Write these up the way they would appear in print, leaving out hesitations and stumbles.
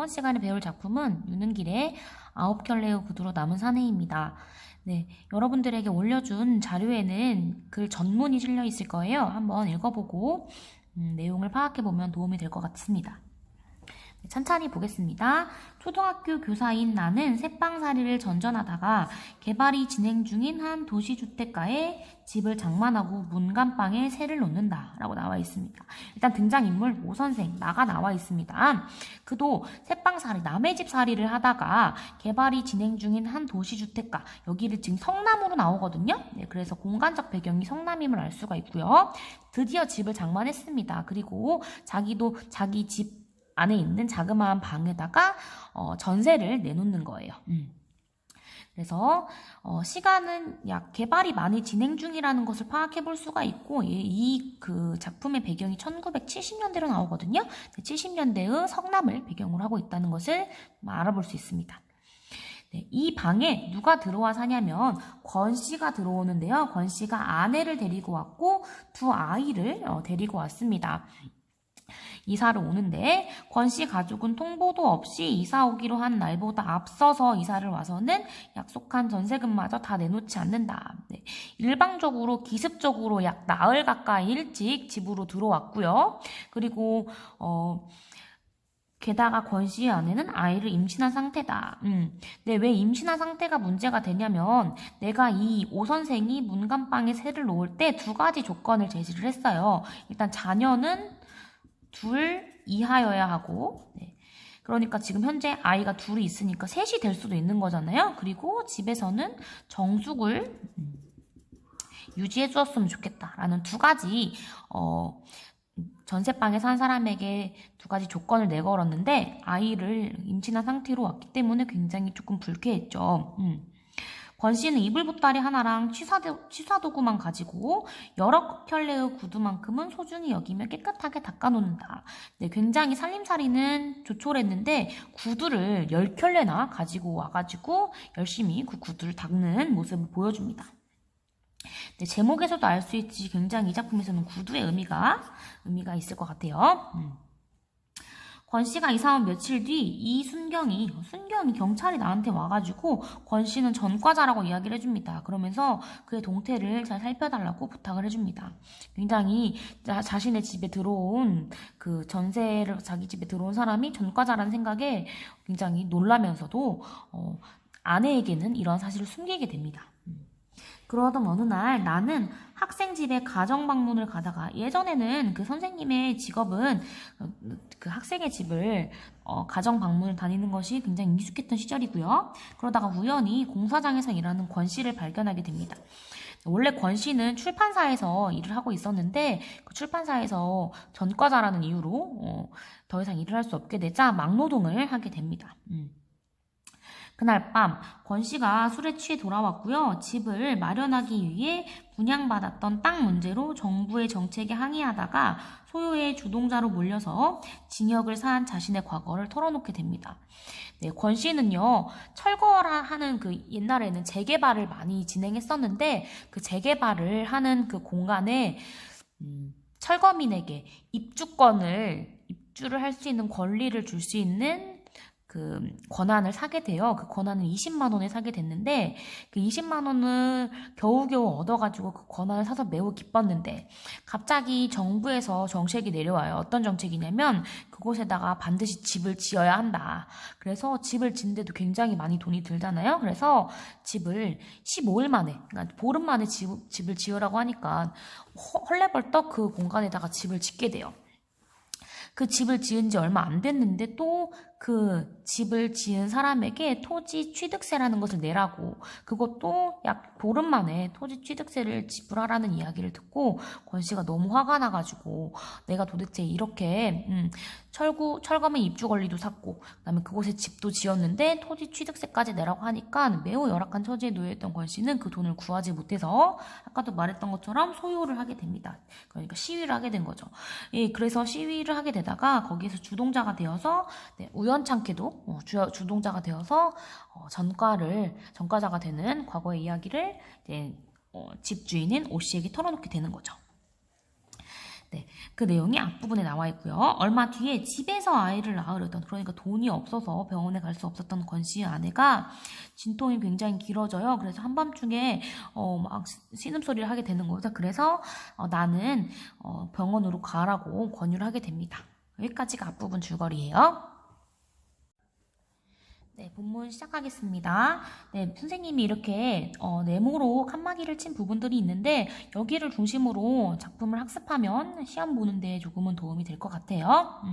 이번 시간에 배울 작품은 유능길의 9켤레의 구두로 남은 사내입니다. 네, 여러분들에게 올려준 자료에는 글 전문이 실려 있을 거예요. 한번 읽어보고 내용을 파악해보면 도움이 될 것 같습니다. 천천히 보겠습니다. 초등학교 교사인 나는 새빵살이를 전전하다가 개발이 진행 중인 한 도시주택가에 집을 장만하고 문간방에 새를 놓는다 라고 나와 있습니다. 일단 등장인물 오선생 나가 나와 있습니다. 그도 새빵살이 남의 집 살이를 하다가 개발이 진행 중인 한 도시주택가, 여기를 지금 성남으로 나오거든요. 네, 그래서 공간적 배경이 성남임을 알 수가 있고요. 드디어 집을 장만했습니다. 그리고 자기도 자기 집 안에 있는 자그마한 방에다가 전세를 내놓는 거예요. 그래서 시간은 약 개발이 많이 진행 중이라는 것을 파악해 볼 수가 있고, 이 그 작품의 배경이 1970년대로 나오거든요. 70년대의 성남을 배경으로 하고 있다는 것을 알아볼 수 있습니다. 네, 이 방에 누가 들어와 사냐면 권 씨가 들어오는데요. 권 씨가 아내를 데리고 왔고 두 아이를 데리고 왔습니다. 이사를 오는데 권씨 가족은 통보도 없이 이사 오기로 한 날보다 앞서서 이사를 와서는 약속한 전세금마저 다 내놓지 않는다. 네. 일방적으로 기습적으로 약 나흘 가까이 일찍 집으로 들어왔고요. 그리고 게다가 권씨의 아내는 아이를 임신한 상태다. 네, 왜 임신한 상태가 문제가 되냐면 내가 이 오 선생이 문간방에 새를 놓을 때 두 가지 조건을 제시를 했어요. 일단 자녀는 둘 이하여야 하고, 네. 그러니까 지금 현재 아이가 둘이 있으니까 셋이 될 수도 있는 거잖아요. 그리고 집에서는 정숙을 유지해 주었으면 좋겠다라는 두 가지 전세방에 산 사람에게 두 가지 조건을 내걸었는데 아이를 임신한 상태로 왔기 때문에 굉장히 조금 불쾌했죠. 권 씨는 이불 보따리 하나랑 취사도구만 가지고 여러 켤레의 구두만큼은 소중히 여기며 깨끗하게 닦아놓는다. 네, 굉장히 살림살이는 조촐했는데 구두를 10켤레나 가지고 와가지고 열심히 그 구두를 닦는 모습을 보여줍니다. 네, 제목에서도 알 수 있지 굉장히 이 작품에서는 구두의 의미가 있을 것 같아요. 권 씨가 이사 온 며칠 뒤 이 순경이 경찰이 나한테 와가지고 권 씨는 전과자라고 이야기를 해줍니다. 그러면서 그의 동태를 잘 살펴달라고 부탁을 해줍니다. 굉장히 자신의 집에 들어온 그 전세를 자기 집에 들어온 사람이 전과자라는 생각에 굉장히 놀라면서도 아내에게는 이런 사실을 숨기게 됩니다. 그러던 어느 날 나는 학생 집에 가정 방문을 가다가, 예전에는 그 선생님의 직업은 그 학생의 집을 가정 방문을 다니는 것이 굉장히 익숙했던 시절이고요. 그러다가 우연히 공사장에서 일하는 권 씨를 발견하게 됩니다. 원래 권 씨는 출판사에서 일을 하고 있었는데 그 출판사에서 전과자라는 이유로 더 이상 일을 할 수 없게 되자 막노동을 하게 됩니다. 그날 밤 권 씨가 술에 취해 돌아왔고요. 집을 마련하기 위해 분양받았던 땅 문제로 정부의 정책에 항의하다가 소유의 주동자로 몰려서 징역을 산 자신의 과거를 털어놓게 됩니다. 네, 권 씨는요, 철거하는 그 옛날에는 재개발을 많이 진행했었는데 그 재개발을 하는 그 공간에 철거민에게 입주를 할 수 있는 권리를 줄 수 있는 그 권한을 사게 돼요. 그 권한을 20만 원에 사게 됐는데 그 20만 원을 겨우겨우 얻어가지고 그 권한을 사서 매우 기뻤는데 갑자기 정부에서 정책이 내려와요. 어떤 정책이냐면 그곳에다가 반드시 집을 지어야 한다. 그래서 집을 짓는데도 굉장히 많이 돈이 들잖아요. 그래서 집을 15일 만에, 그러니까 보름 만에 집을 지으라고 하니까 헐레벌떡 그 공간에다가 집을 짓게 돼요. 그 집을 지은 지 얼마 안 됐는데 또 그 집을 지은 사람에게 토지 취득세라는 것을 내라고, 그것도 약 보름 만에 토지 취득세를 지불하라는 이야기를 듣고 권 씨가 너무 화가 나가지고 내가 도대체 이렇게 철거민 입주 권리도 샀고 그다음에 그곳에 집도 지었는데 토지 취득세까지 내라고 하니까 매우 열악한 처지에 놓여있던 권 씨는 그 돈을 구하지 못해서 아까도 말했던 것처럼 소요를 하게 됩니다. 그러니까 시위를 하게 된 거죠. 예, 그래서 시위를 하게 되다가 거기에서 주동자가 되어서, 네, 우연찮게도 주동자가 되어서 전과자가 되는 과거의 이야기를 이제 집주인인 오 씨에게 털어놓게 되는 거죠. 네, 그 내용이 앞부분에 나와 있고요. 얼마 뒤에 집에서 아이를 낳으려던, 그러니까 돈이 없어서 병원에 갈 수 없었던 권 씨의 아내가 진통이 굉장히 길어져요. 그래서 한밤중에 막 신음소리를 하게 되는 거죠. 그래서 나는 병원으로 가라고 권유를 하게 됩니다. 여기까지가 앞부분 줄거리예요. 네, 본문 시작하겠습니다. 네, 선생님이 이렇게 네모로 칸막이를 친 부분들이 있는데 여기를 중심으로 작품을 학습하면 시험 보는데 조금은 도움이 될 것 같아요.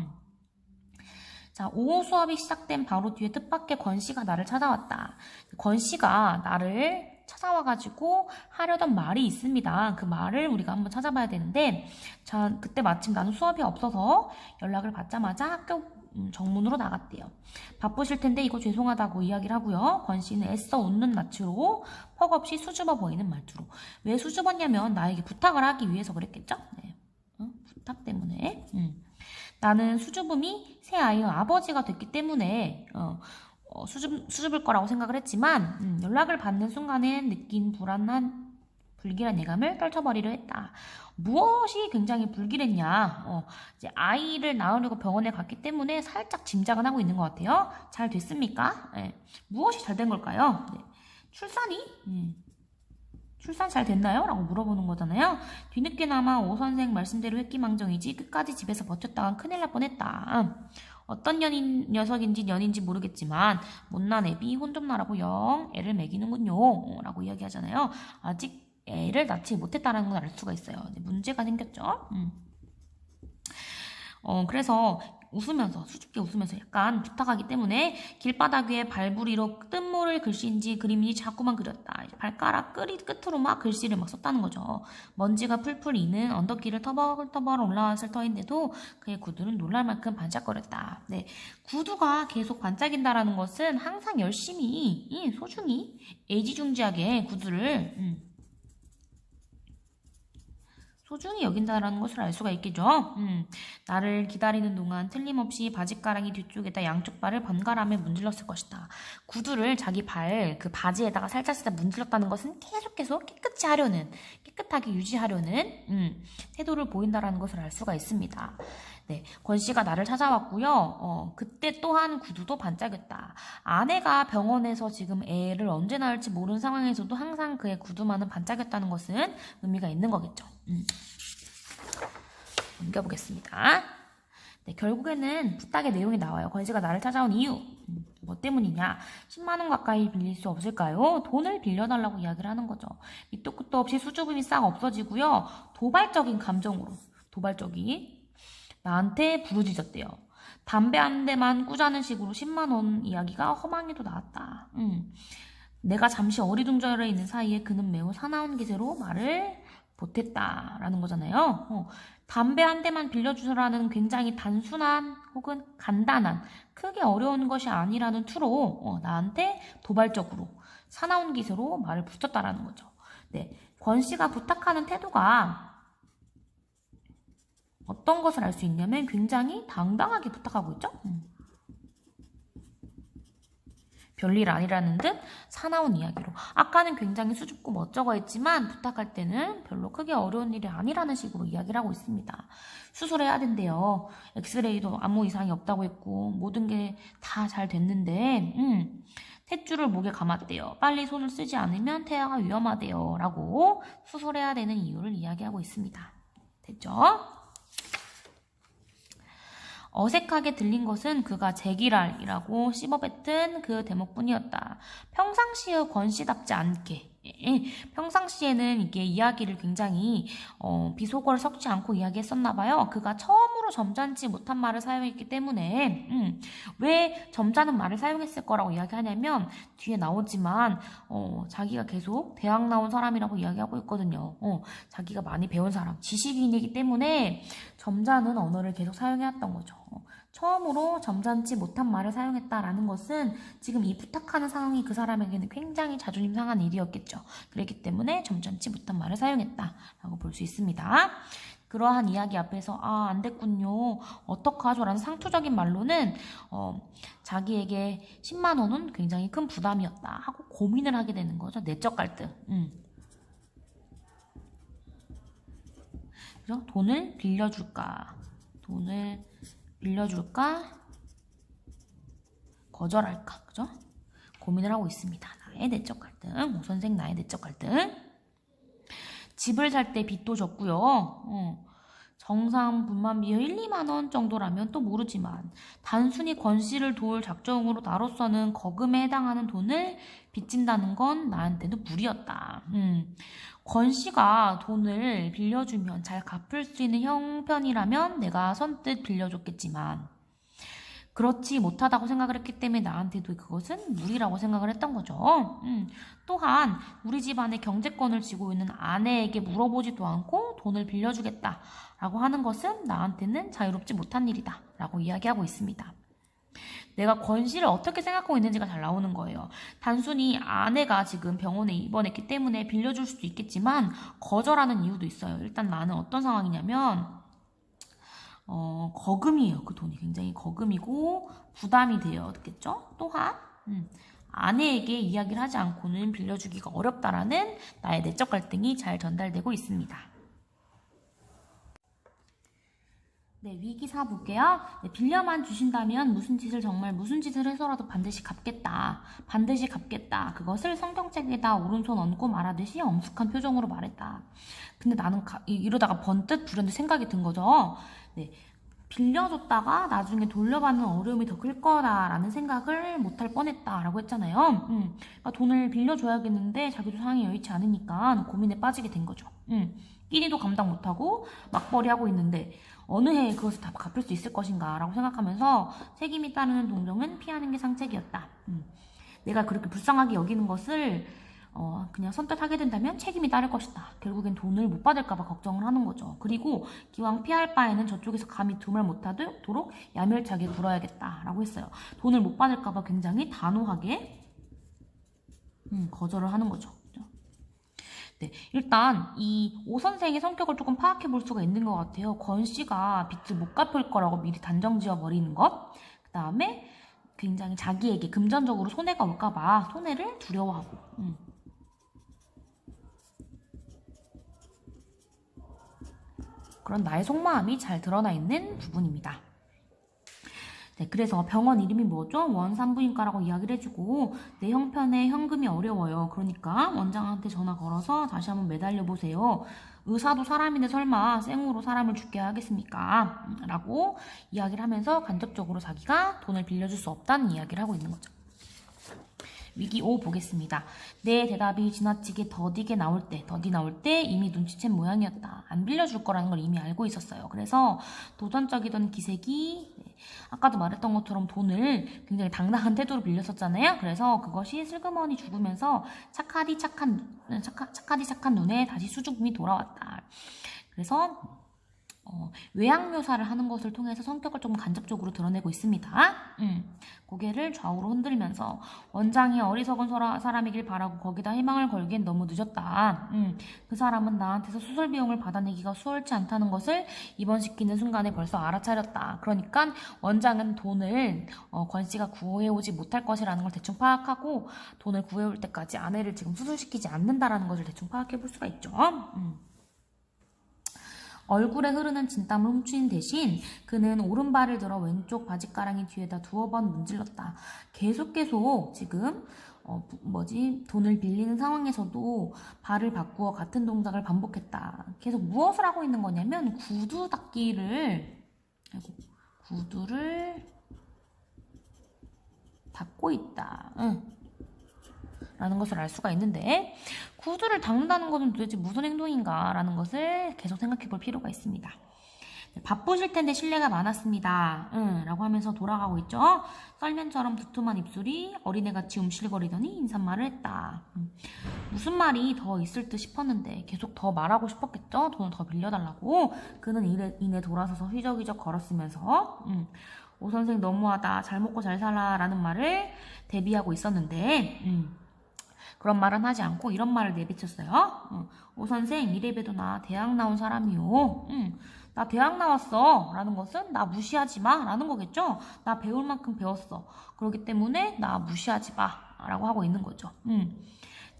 자, 오후 수업이 시작된 바로 뒤에 뜻밖의 권 씨가 나를 찾아왔다. 권 씨가 나를 찾아와가지고 하려던 말이 있습니다. 그 말을 우리가 한번 찾아봐야 되는데, 자, 그때 마침 나는 수업이 없어서 연락을 받자마자 학교 정문으로 나갔대요. 바쁘실 텐데 이거 죄송하다고 이야기를 하고요. 권 씨는 애써 웃는 낯으로 퍽없이 수줍어 보이는 말투로. 왜 수줍었냐면 나에게 부탁을 하기 위해서 그랬겠죠? 네. 부탁 때문에. 나는 수줍음이 새 아이의 아버지가 됐기 때문에 수줍을 거라고 생각을 했지만 연락을 받는 순간에 느낀 불길한 예감을 떨쳐버리려 했다. 무엇이 굉장히 불길했냐? 이제 아이를 낳으려고 병원에 갔기 때문에 살짝 짐작은 하고 있는 것 같아요. 잘 됐습니까? 네. 무엇이 잘 된 걸까요? 네. 출산 잘 됐나요? 라고 물어보는 거잖아요. 뒤늦게나마 오 선생 말씀대로 획기망정이지 끝까지 집에서 버텼다간 큰일 날 뻔했다. 어떤 녀석인지 년인지 모르겠지만 못난 애비 혼 좀 나라고 영 애를 먹이는군요. 라고 이야기하잖아요. 아직 애를 낳지 못했다는 걸 알 수가 있어요. 문제가 생겼죠. 그래서 수줍게 웃으면서 약간 부탁하기 때문에 길바닥 위에 발부리로 뜬모를 글씨인지 그림인지 자꾸만 그렸다. 발가락 끝으로 막 글씨를 막 썼다는 거죠. 먼지가 풀풀 이는 언덕길을 터벅터벅 올라왔을 터인데도 그의 구두는 놀랄 만큼 반짝거렸다. 네, 구두가 계속 반짝인다라는 것은 항상 열심히 소중히 애지중지하게 구두를 소중히 여긴다라는 것을 알 수가 있겠죠. 나를 기다리는 동안 틀림없이 바지가랑이 뒤쪽에다 양쪽 발을 번갈아며 문질렀을 것이다. 구두를 자기 그 바지에다가 살짝 문질렀다는 것은 계속 깨끗하게 유지하려는 태도를 보인다라는 것을 알 수가 있습니다. 네, 권 씨가 나를 찾아왔고요. 그때 또한 구두도 반짝였다. 아내가 병원에서 지금 애를 언제 낳을지 모르는 상황에서도 항상 그의 구두만은 반짝였다는 것은 의미가 있는 거겠죠. 넘겨보겠습니다. 네, 결국에는 부탁의 내용이 나와요. 권 씨가 나를 찾아온 이유. 뭐 때문이냐? 10만 원 가까이 빌릴 수 없을까요? 돈을 빌려달라고 이야기를 하는 거죠. 밑도 끝도 없이 수줍음이 싹 없어지고요. 도발적인 감정으로 나한테 부르짖었대요. 담배 한 대만 꾸자는 식으로 10만 원 이야기가 허망에도 나왔다. 내가 잠시 어리둥절해 있는 사이에 그는 매우 사나운 기세로 말을 보탰다라는 거잖아요. 담배 한 대만 빌려주라는 굉장히 단순한 혹은 간단한 크게 어려운 것이 아니라는 투로 나한테 도발적으로 사나운 기세로 말을 붙였다라는 거죠. 네, 권 씨가 부탁하는 태도가 어떤 것을 알 수 있냐면 굉장히 당당하게 부탁하고 있죠. 별일 아니라는 듯 사나운 이야기로. 아까는 굉장히 수줍고 멋쩍어 했지만 부탁할 때는 별로 크게 어려운 일이 아니라는 식으로 이야기를 하고 있습니다. 수술해야 된대요. 엑스레이도 아무 이상이 없다고 했고 모든 게 다 잘 됐는데 탯줄을 목에 감았대요. 빨리 손을 쓰지 않으면 태아가 위험하대요. 라고 수술해야 되는 이유를 이야기하고 있습니다. 됐죠? 어색하게 들린 것은 그가 제기랄이라고 씹어뱉은 그 대목뿐이었다. 평상시의 권 씨답지 않게 평상시에는 이게 이야기를 굉장히 비속어를 섞지 않고 이야기했었나봐요. 그가 처음으로 점잖지 못한 말을 사용했기 때문에 왜 점잖은 말을 사용했을 거라고 이야기하냐면 뒤에 나오지만 자기가 계속 대학 나온 사람이라고 이야기하고 있거든요. 자기가 많이 배운 사람, 지식인이기 때문에 점잖은 언어를 계속 사용해왔던 거죠. 처음으로 점잖지 못한 말을 사용했다라는 것은 지금 이 부탁하는 상황이 그 사람에게는 굉장히 자존심 상한 일이었겠죠. 그렇기 때문에 점잖지 못한 말을 사용했다라고 볼 수 있습니다. 그러한 이야기 앞에서 안 됐군요. 어떡하죠? 라는 상투적인 말로는 자기에게 10만 원은 굉장히 큰 부담이었다 하고 고민을 하게 되는 거죠. 내적 갈등. 그죠? 돈을 빌려줄까? 돈을 빌려줄까? 거절할까? 그죠? 고민을 하고 있습니다. 나의 내적 갈등, 오 선생 나의 내적 갈등. 집을 살 때 빚도 졌고요. 정상 분만 비용 1, 2만 원 정도라면 또 모르지만 단순히 권 씨를 도울 작정으로 나로서는 거금에 해당하는 돈을 빚진다는 건 나한테도 무리였다. 권 씨가 돈을 빌려주면 잘 갚을 수 있는 형편이라면 내가 선뜻 빌려줬겠지만 그렇지 못하다고 생각을 했기 때문에 나한테도 그것은 무리라고 생각을 했던 거죠. 또한 우리 집안의 경제권을 쥐고 있는 아내에게 물어보지도 않고 돈을 빌려주겠다라고 하는 것은 나한테는 자유롭지 못한 일이다 라고 이야기하고 있습니다. 내가 권 씨를 어떻게 생각하고 있는지가 잘 나오는 거예요. 단순히 아내가 지금 병원에 입원했기 때문에 빌려줄 수도 있겠지만 거절하는 이유도 있어요. 일단 나는 어떤 상황이냐면 거금이에요. 그 돈이 굉장히 거금이고 부담이 되었겠죠. 또한 아내에게 이야기를 하지 않고는 빌려주기가 어렵다라는 나의 내적 갈등이 잘 전달되고 있습니다. 네, 위기 4 볼게요. 네, 빌려만 주신다면 무슨 짓을 해서라도 반드시 갚겠다. 반드시 갚겠다. 그것을 성경책에다 오른손 얹고 말하듯이 엄숙한 표정으로 말했다. 근데 나는 이러다가 번뜩 불현듯 생각이 든 거죠. 네, 빌려줬다가 나중에 돌려받는 어려움이 더 클 거다라는 생각을 못할 뻔했다라고 했잖아요. 그러니까 돈을 빌려줘야겠는데 자기도 상황이 여의치 않으니까 고민에 빠지게 된 거죠. 끼니도 감당 못하고 막벌이하고 있는데 어느 해에 그것을 다 갚을 수 있을 것인가 라고 생각하면서 책임이 따르는 동정은 피하는 게 상책이었다. 내가 그렇게 불쌍하게 여기는 것을 그냥 선뜻 하게 된다면 책임이 따를 것이다. 결국엔 돈을 못 받을까봐 걱정을 하는 거죠. 그리고 기왕 피할 바에는 저쪽에서 감히 두말 못하도록 야멸차게 굴어야겠다라고 했어요. 돈을 못 받을까봐 굉장히 단호하게 거절을 하는 거죠. 네, 일단 이 오 선생의 성격을 조금 파악해 볼 수가 있는 것 같아요. 권 씨가 빚을 못 갚을 거라고 미리 단정 지어 버리는 것. 그 다음에 굉장히 자기에게 금전적으로 손해가 올까봐 손해를 두려워하고. 그런 나의 속마음이 잘 드러나 있는 부분입니다. 네, 그래서 병원 이름이 뭐죠? 원산부인과라고 이야기를 해주고 내 형편에 현금이 어려워요. 그러니까 원장한테 전화 걸어서 다시 한번 매달려보세요. 의사도 사람인데 설마 생으로 사람을 죽게 하겠습니까? 라고 이야기를 하면서 간접적으로 자기가 돈을 빌려줄 수 없다는 이야기를 하고 있는 거죠. 위기 5 보겠습니다. 내 대답이 지나치게 더디 나올 때 이미 눈치챈 모양이었다. 안 빌려줄 거라는 걸 이미 알고 있었어요. 그래서 도전적이던 기색이 아까도 말했던 것처럼 돈을 굉장히 당당한 태도로 빌렸었잖아요. 그래서 그것이 슬그머니 죽으면서 착하디 착한 눈에 다시 수줍음이 돌아왔다. 그래서 외양 묘사를 하는 것을 통해서 성격을 조금 간접적으로 드러내고 있습니다. 고개를 좌우로 흔들면서 원장이 어리석은 사람이길 바라고 거기다 희망을 걸기엔 너무 늦었다. 그 사람은 나한테서 수술 비용을 받아내기가 수월치 않다는 것을 입원시키는 순간에 벌써 알아차렸다. 그러니까 원장은 돈을 권 씨가 구해오지 못할 것이라는 걸 대충 파악하고 돈을 구해올 때까지 아내를 지금 수술시키지 않는다라는 것을 대충 파악해 볼 수가 있죠. 얼굴에 흐르는 진땀을 훔친 대신 그는 오른발을 들어 왼쪽 바지가랑이 뒤에다 두어 번 문질렀다. 계속 지금 돈을 빌리는 상황에서도 발을 바꾸어 같은 동작을 반복했다. 계속 무엇을 하고 있는 거냐면 구두를 닦고 있다. 라는 것을 알 수가 있는데 구두를 닦는다는 것은 도대체 무슨 행동인가 라는 것을 계속 생각해 볼 필요가 있습니다. 바쁘실 텐데 실례가 많았습니다. 라고 하면서 돌아가고 있죠. 썰면처럼 두툼한 입술이 어린애같이 움실거리더니 인사말을 했다. 무슨 말이 더 있을 듯 싶었는데 계속 더 말하고 싶었겠죠. 돈을 더 빌려달라고. 그는 이내 돌아서서 휘적휘적 걸었으면서 오 선생 너무하다. 잘 먹고 잘 살아 라는 말을 대비하고 있었는데 그런 말은 하지 않고 이런 말을 내비쳤어요. 오 선생 이래봬도 나 대학 나온 사람이요. 나 대학 나왔어 라는 것은 나 무시하지 마 라는 거겠죠. 나 배울 만큼 배웠어. 그렇기 때문에 나 무시하지 마 라고 하고 있는 거죠.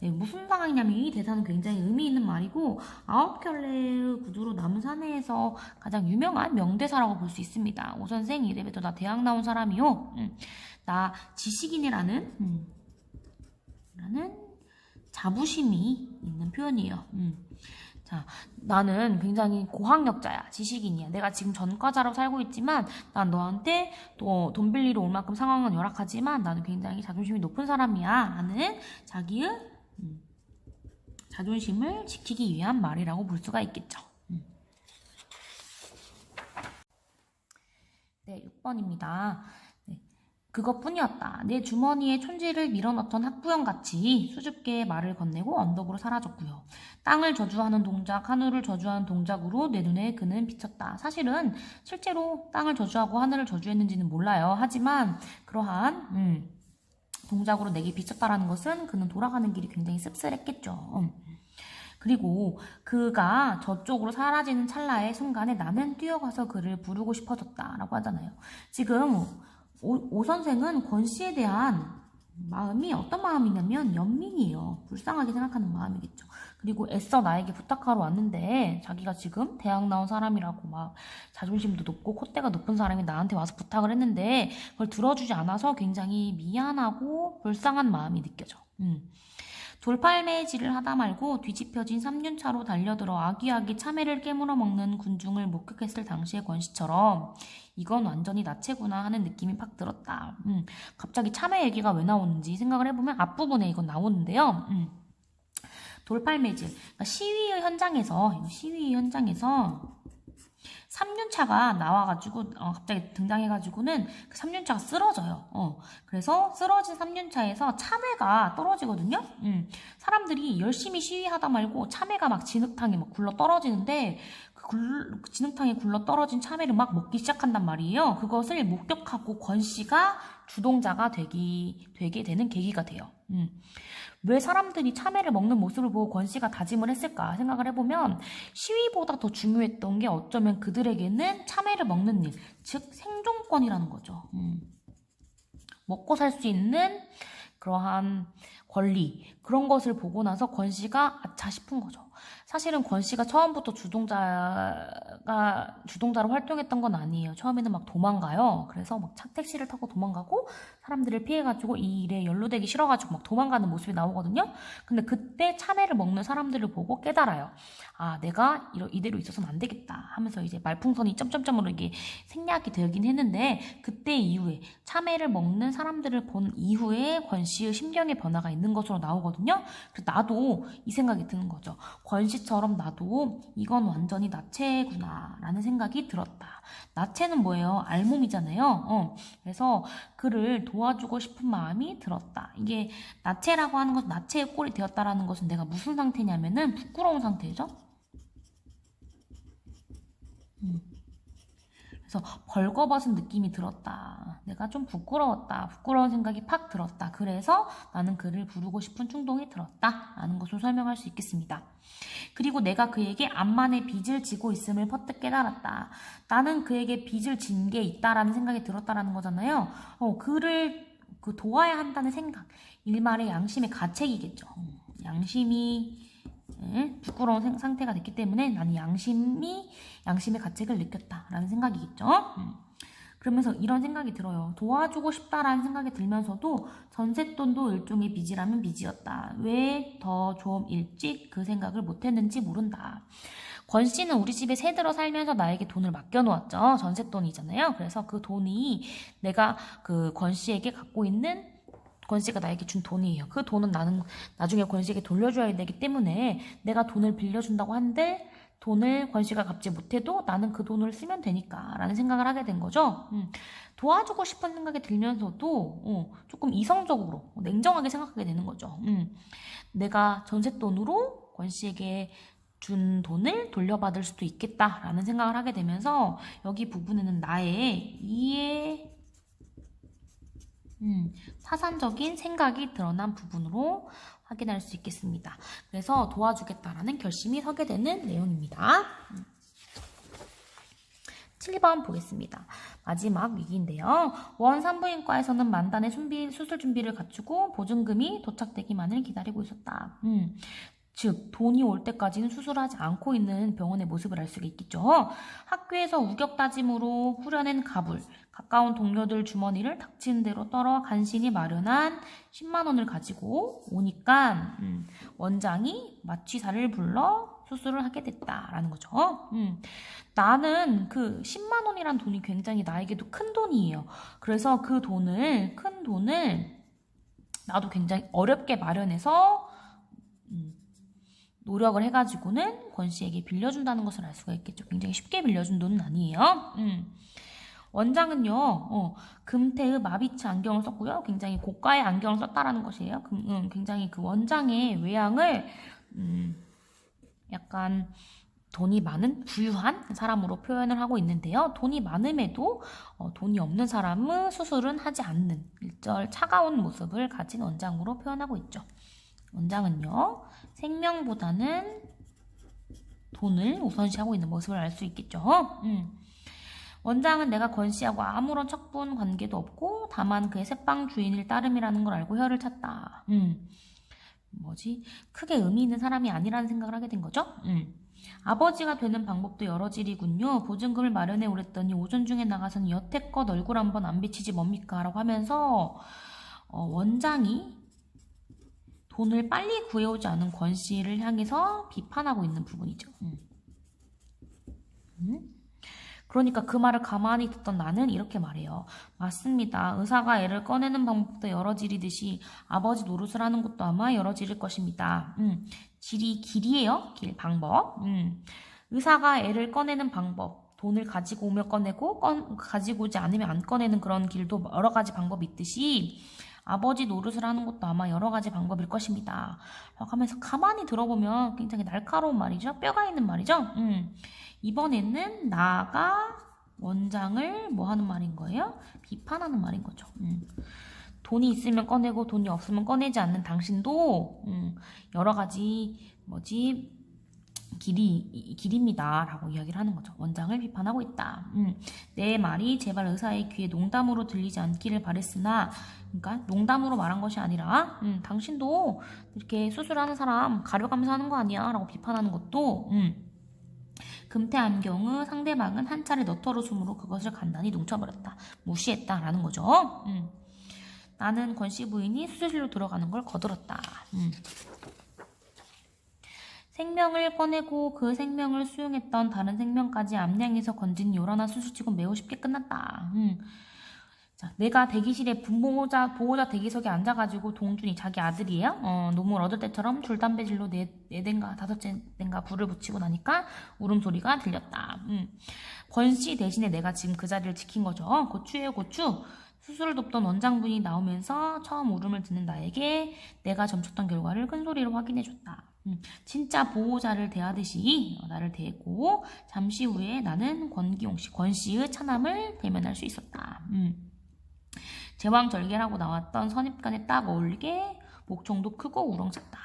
네, 무슨 상황이냐면 이 대사는 굉장히 의미 있는 말이고 9켤레의 구두로 남은 사내에서 가장 유명한 명대사라고 볼 수 있습니다. 오 선생 이래봬도 나 대학 나온 사람이요. 나 지식인이라는 라는 자부심이 있는 표현이에요. 자, 나는 굉장히 고학력자야. 지식인이야. 내가 지금 전과자로 살고 있지만 난 너한테 또 돈 빌리러 올 만큼 상황은 열악하지만 나는 굉장히 자존심이 높은 사람이야. 라는 자기의 자존심을 지키기 위한 말이라고 볼 수가 있겠죠. 네, 6번입니다. 네, 그것뿐이었다. 내 주머니에 촌지를 밀어넣던 학부형같이 수줍게 말을 건네고 언덕으로 사라졌고요. 땅을 저주하는 동작, 하늘을 저주하는 동작으로 내 눈에 그는 비쳤다. 사실은 실제로 땅을 저주하고 하늘을 저주했는지는 몰라요. 하지만 그러한 동작으로 내게 비쳤다라는 것은 그는 돌아가는 길이 굉장히 씁쓸했겠죠. 그리고 그가 저쪽으로 사라지는 찰나의 순간에 나는 뛰어가서 그를 부르고 싶어졌다라고 하잖아요. 지금 오 선생은 권 씨에 대한 마음이 어떤 마음이냐면 연민이에요. 불쌍하게 생각하는 마음이겠죠. 그리고 애써 나에게 부탁하러 왔는데 자기가 지금 대학 나온 사람이라고 막 자존심도 높고 콧대가 높은 사람이 나한테 와서 부탁을 했는데 그걸 들어주지 않아서 굉장히 미안하고 불쌍한 마음이 느껴져. 돌팔매질을 하다 말고 뒤집혀진 3륜차로 달려들어 아기아기 참외를 깨물어 먹는 군중을 목격했을 당시의 권씨처럼 이건 완전히 나체구나 하는 느낌이 팍 들었다. 갑자기 참외 얘기가 왜 나오는지 생각을 해보면 앞부분에 이건 나오는데요. 돌팔매질, 그러니까 시위 현장에서 3륜차가 나와가지고 갑자기 등장해가지고는 그 3륜차가 쓰러져요. 그래서 쓰러진 3륜차에서 참외가 떨어지거든요. 사람들이 열심히 시위하다 말고 참외가 막 진흙탕에 막 굴러 떨어지는데 그 진흙탕에 굴러 떨어진 참외를 막 먹기 시작한단 말이에요. 그것을 목격하고 권 씨가 주동자가 되게 되는 계기가 돼요. 왜 사람들이 참외를 먹는 모습을 보고 권 씨가 다짐을 했을까 생각을 해보면 시위보다 더 중요했던 게 어쩌면 그들에게는 참외를 먹는 일, 즉 생존권이라는 거죠. 먹고 살 수 있는 그러한 권리, 그런 것을 보고 나서 권 씨가 아차 싶은 거죠. 사실은 권 씨가 처음부터 주동자로 활동했던 건 아니에요. 처음에는 막 도망가요. 그래서 막 택시를 타고 도망가고 사람들을 피해가지고 이 일에 연루되기 싫어가지고 막 도망가는 모습이 나오거든요. 근데 그때 참외를 먹는 사람들을 보고 깨달아요. 아, 내가 이대로 있어서는 안 되겠다 하면서 이제 말풍선이 점점점으로 이게 생략이 되긴 했는데 그때 이후에 참외를 먹는 사람들을 본 이후에 권 씨의 심경의 변화가 있는 것으로 나오거든요. 그래서 나도 이 생각이 드는 거죠. 권 씨처럼 나도 이건 완전히 나체구나 라는 생각이 들었다. 나체는 뭐예요? 알몸이잖아요. 그래서 그를 도와주고 싶은 마음이 들었다. 이게 나체라고 하는 것은 나체의 꼴이 되었다라는 것은 내가 무슨 상태냐면은 부끄러운 상태죠. 그래서 벌거벗은 느낌이 들었다. 내가 좀 부끄러웠다. 부끄러운 생각이 팍 들었다. 그래서 나는 그를 부르고 싶은 충동이 들었다. 라는 것을 설명할 수 있겠습니다. 그리고 내가 그에게 암만의 빚을 지고 있음을 퍼뜩 깨달았다. 나는 그에게 빚을 진 게 있다라는 생각이 들었다라는 거잖아요. 그를 도와야 한다는 생각. 일말의 양심의 가책이겠죠. 양심이 부끄러운 상태가 됐기 때문에 나는 양심의 가책을 느꼈다라는 생각이겠죠. 그러면서 이런 생각이 들어요. 도와주고 싶다라는 생각이 들면서도 전셋돈도 일종의 빚이라면 빚이었다. 왜 더 좀 일찍 그 생각을 못했는지 모른다. 권 씨는 우리 집에 새 들어 살면서 나에게 돈을 맡겨놓았죠. 전셋돈이잖아요. 그래서 그 돈이 내가 그 권 씨에게 갖고 있는 권 씨가 나에게 준 돈이에요. 그 돈은 나는 나중에 권 씨에게 돌려줘야 되기 때문에 내가 돈을 빌려준다고 한들 돈을 권 씨가 갚지 못해도 나는 그 돈을 쓰면 되니까 라는 생각을 하게 된 거죠. 도와주고 싶은 생각이 들면서도 조금 이성적으로 냉정하게 생각하게 되는 거죠. 내가 전셋돈으로 권 씨에게 준 돈을 돌려받을 수도 있겠다라는 생각을 하게 되면서 여기 부분에는 나의 이해 사산적인 생각이 드러난 부분으로 확인할 수 있겠습니다. 그래서 도와주겠다라는 결심이 서게 되는 내용입니다. 7번 보겠습니다. 마지막 위기인데요. 산부인과에서는 만단의 수술 준비를 갖추고 보증금이 도착되기만을 기다리고 있었다. 즉 돈이 올 때까지는 수술하지 않고 있는 병원의 모습을 알 수가 있겠죠. 학교에서 우격다짐으로 후려낸 가불, 가까운 동료들 주머니를 닥치는 대로 떨어 간신히 마련한 10만 원을 가지고 오니까 원장이 마취사를 불러 수술을 하게 됐다라는 거죠. 나는 그 10만 원이란 돈이 굉장히 나에게도 큰 돈이에요. 그래서 그 큰 돈을 나도 굉장히 어렵게 마련해서 노력을 해가지고는 권 씨에게 빌려준다는 것을 알 수가 있겠죠. 굉장히 쉽게 빌려준 돈은 아니에요. 원장은요, 금태의 마비츠 안경을 썼고요. 굉장히 고가의 안경을 썼다라는 것이에요. 굉장히 그 원장의 외양을, 약간 돈이 많은 부유한 사람으로 표현을 하고 있는데요. 돈이 많음에도 돈이 없는 사람은 수술은 하지 않는 일절 차가운 모습을 가진 원장으로 표현하고 있죠. 원장은요, 생명보다는 돈을 우선시하고 있는 모습을 알 수 있겠죠. 원장은 내가 권 씨하고 아무런 척분 관계도 없고 다만 그의 새빵 주인일 따름이라는 걸 알고 혀를 찼다. 크게 의미 있는 사람이 아니라는 생각을 하게 된 거죠. 아버지가 되는 방법도 여러질이군요. 보증금을 마련해 오랬더니 오전 중에 나가서는 여태껏 얼굴 한번 안 비치지 뭡니까? 라고 하면서 원장이 돈을 빨리 구해오지 않은 권 씨를 향해서 비판하고 있는 부분이죠. 그러니까 그 말을 가만히 듣던 나는 이렇게 말해요. 맞습니다. 의사가 애를 꺼내는 방법도 여러질이듯이 아버지 노릇을 하는 것도 아마 여러질일 것입니다. 길이에요. 방법. 의사가 애를 꺼내는 방법. 돈을 가지고 오면 꺼내고 가지고 오지 않으면 안 꺼내는 그런 길도 여러 가지 방법이 있듯이 아버지 노릇을 하는 것도 아마 여러 가지 방법일 것입니다. 라고 하면서 가만히 들어보면 굉장히 날카로운 말이죠. 뼈가 있는 말이죠. 이번에는 나가 원장을 뭐 하는 말인 거예요? 비판하는 말인 거죠. 돈이 있으면 꺼내고 돈이 없으면 꺼내지 않는 당신도 여러 가지 길입니다. 라고 이야기를 하는 거죠. 원장을 비판하고 있다. 내 말이 제발 의사의 귀에 농담으로 들리지 않기를 바랬으나, 그러니까 농담으로 말한 것이 아니라 당신도 이렇게 수술하는 사람 가려가면서 하는 거 아니야? 라고 비판하는 것도 금태 안경의 상대방은 한 차례 너털웃음으로 그것을 간단히 농쳐버렸다. 무시했다. 라는 거죠. 나는 권 씨 부인이 수술실로 들어가는 걸 거들었다. 생명을 꺼내고 그 생명을 수용했던 다른 생명까지 암양에서 건진 요란한 수술치곤 매우 쉽게 끝났다. 자, 내가 대기실에 보호자 대기석에 앉아가지고 동준이 자기 아들이에요. 노물 얻을 때처럼 줄담배질로 네 대인가 5대인가 불을 붙이고 나니까 울음소리가 들렸다. 권 씨 대신에 내가 지금 그 자리를 지킨 거죠. 고추예요, 고추. 수술을 돕던 원장분이 나오면서 처음 울음을 듣는 나에게 내가 점쳤던 결과를 큰 소리로 확인해줬다. 진짜 보호자를 대하듯이 나를 대했고 잠시 후에 나는 권 씨의 차남을 대면할 수 있었다. 제왕절개라고 나왔던 선입견에 딱 어울리게 목청도 크고 우렁찼다.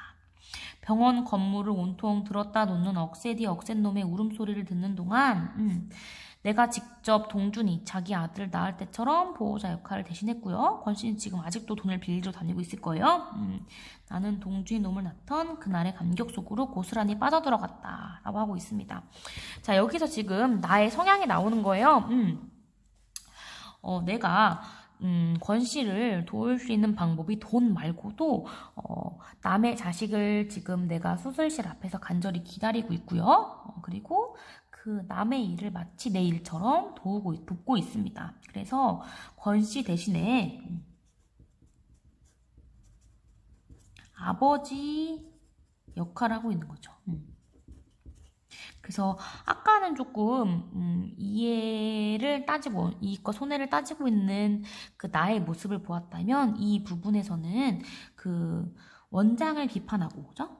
병원 건물을 온통 들었다 놓는 억세디 억센놈의 울음소리를 듣는 동안 내가 직접 동준이 자기 아들을 낳을 때처럼 보호자 역할을 대신했고요. 권 씨는 지금 아직도 돈을 빌리러 다니고 있을 거예요. 나는 동준이 놈을 낳던 그날의 감격 속으로 고스란히 빠져들어갔다 라고 하고 있습니다. 자, 여기서 지금 나의 성향이 나오는 거예요. 내가 권 씨를 도울 수 있는 방법이 돈 말고도 남의 자식을 지금 내가 수술실 앞에서 간절히 기다리고 있고요. 그리고 그 남의 일을 마치 내 일처럼 돕고 있습니다. 그래서 권 씨 대신에 아버지 역할을 하고 있는 거죠. 그래서 아까는 조금 이해를 따지고 이익과 손해를 따지고 있는 그 나의 모습을 보았다면 이 부분에서는 그 원장을 비판하고, 그죠?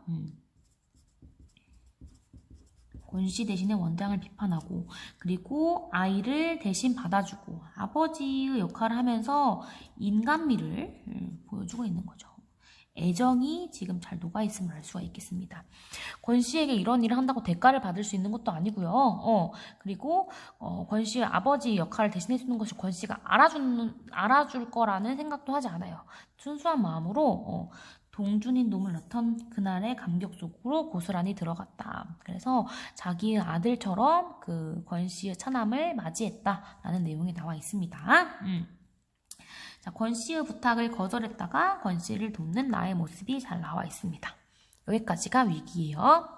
권 씨 대신에 원장을 비판하고 그리고 아이를 대신 받아주고 아버지의 역할을 하면서 인간미를 보여주고 있는 거죠. 애정이 지금 잘 녹아있음을 알 수가 있겠습니다. 권 씨에게 이런 일을 한다고 대가를 받을 수 있는 것도 아니고요. 그리고 권 씨의 아버지 역할을 대신해주는 것이 권 씨가 알아줄 거라는 생각도 하지 않아요. 순수한 마음으로 동준인 놈을 낳던 그날의 감격 속으로 고스란히 들어갔다. 그래서 자기의 아들처럼 그 권 씨의 차남을 맞이했다라는 내용이 나와 있습니다. 자, 권 씨의 부탁을 거절했다가 권 씨를 돕는 나의 모습이 잘 나와 있습니다. 여기까지가 위기예요.